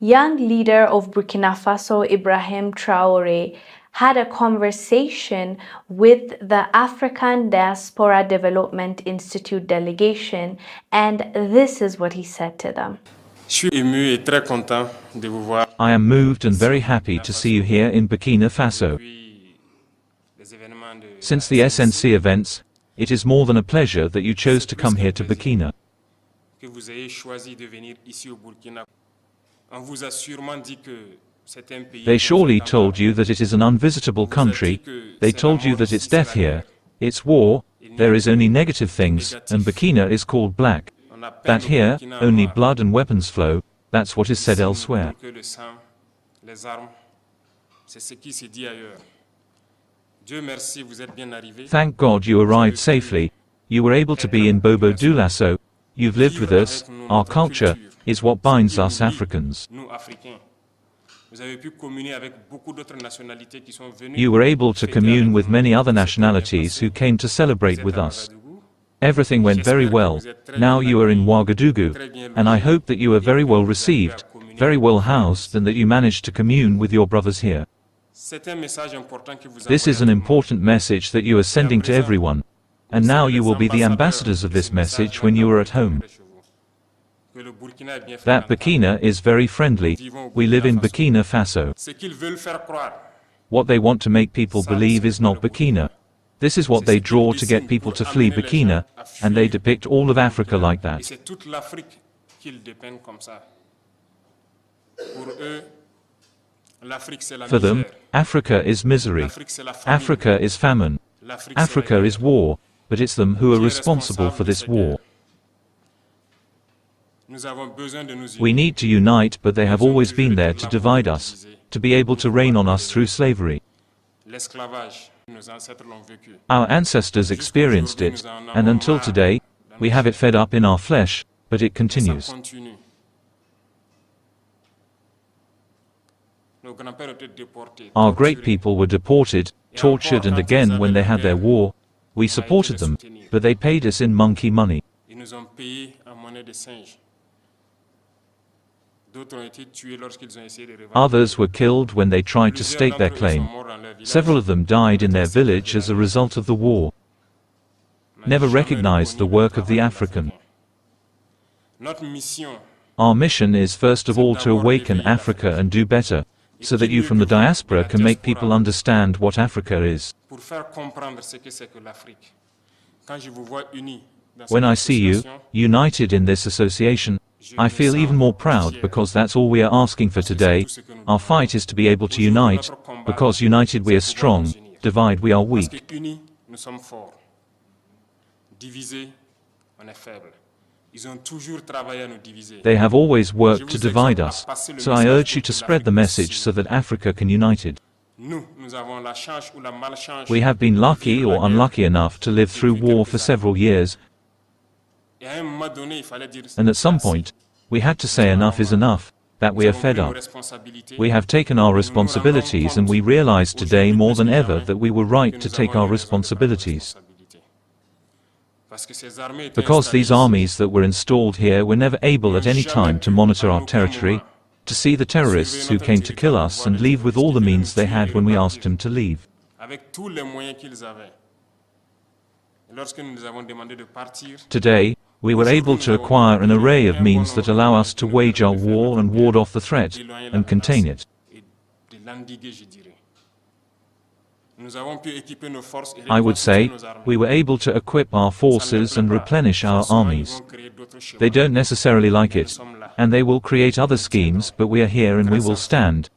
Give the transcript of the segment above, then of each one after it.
Young leader of Burkina Faso, Ibrahim Traore, had a conversation with the African Diaspora Development Institute delegation, and this is what he said to them. I am moved and very happy to see you here in Burkina Faso. Since the SNC events, it is more than a pleasure that you chose to come here to Burkina. They surely told you that it is an unvisitable country, they told you that it's death here, it's war, there is only negative things, and Burkina is called black. That here, only blood and weapons flow, that's what is said elsewhere. Thank God you arrived safely, you were able to be in Bobo Dioulasso, you've lived with us, our culture is what binds us Africans. You were able to commune with many other nationalities who came to celebrate with us. Everything went very well. Now you are in Ouagadougou, and I hope that you are very well received, very well housed, and that you managed to commune with your brothers here. This is an important message that you are sending to everyone, and now you will be the ambassadors of this message when you are at home. That Burkina is very friendly, we live in Burkina Faso. What they want to make people believe is not Burkina. This is what they draw to get people to flee Burkina, and they depict all of Africa like that. For them, Africa is misery. Africa is famine. Africa is war, but it's them who are responsible for this war. We need to unite, but they have always been there to divide us, to be able to reign on us through slavery. Our ancestors experienced it, and until today, we have it fed up in our flesh, but it continues. Our great people were deported, tortured, and again when they had their war, we supported them, but they paid us in monkey money. Others were killed when they tried to stake their claim. Several of them died in their village as a result of the war. Never recognized the work of the African. Our mission is first of all to awaken Africa and do better, so that you from the diaspora can make people understand what Africa is. When I see you, united in this association, I feel even more proud because that's all we are asking for today. Our fight is to be able to unite, because united we are strong, divide we are weak. They have always worked to divide us, so I urge you to spread the message so that Africa can unite it. We have been lucky or unlucky enough to live through war for several years, and at some point, we had to say enough is enough, that we are fed up. We have taken our responsibilities and we realize today more than ever that we were right to take our responsibilities. Because these armies that were installed here were never able at any time to monitor our territory, to see the terrorists who came to kill us and leave with all the means they had when we asked them to leave. Today, we were able to acquire an array of means that allow us to wage our war and ward off the threat, and contain it. I would say, we were able to equip our forces and replenish our armies. They don't necessarily like it, and they will create other schemes, but we are here and we will stand.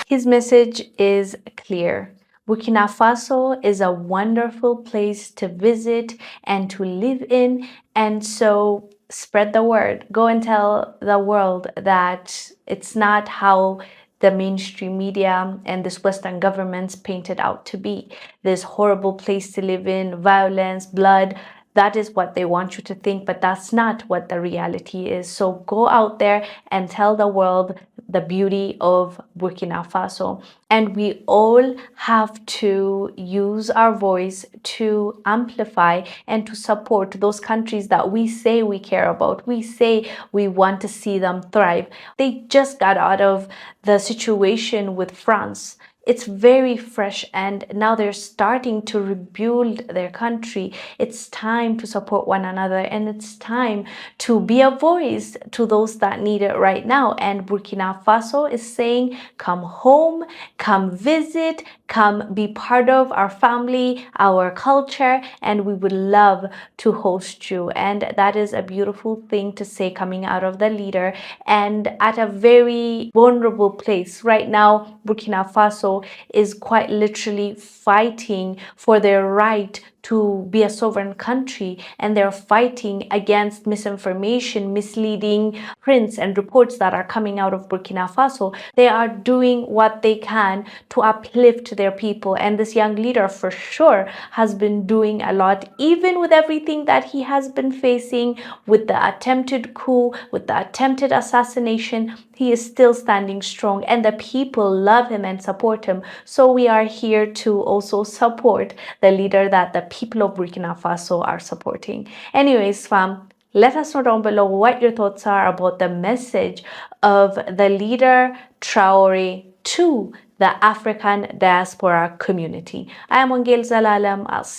His message is clear. Burkina Faso is a wonderful place to visit and to live in, and so spread the word. Go and tell the world that it's not how the mainstream media and this Western governments paint it out to be. This horrible place to live in, violence, blood. That is what they want you to think, but that's not what the reality is. So go out there and tell the world the beauty of Burkina Faso. And we all have to use our voice to amplify and to support those countries that we say we care about. We say we want to see them thrive. They just got out of the situation with France. It's very fresh, and now they're starting to rebuild their country. It's time to support one another, and it's time to be a voice to those that need it right now. And Burkina Faso is saying, come home, come visit, come be part of our family, our culture, and we would love to host you. And that is a beautiful thing to say coming out of the leader, and at a very vulnerable place. Right now, Burkina Faso is quite literally fighting for their right to be a sovereign country, and they're fighting against misinformation, misleading prints and reports that are coming out of Burkina Faso. They are doing what they can to uplift their people, and this young leader for sure has been doing a lot, even with everything that he has been facing, with the attempted coup, with the attempted assassination. He is still standing strong, and the people love him and support him. So we are here to also support the leader that the people of Burkina Faso are supporting. Anyways, fam, let us know down below what your thoughts are about the message of the leader Traore to the African diaspora community. I am Wongel Zelalem. I'll see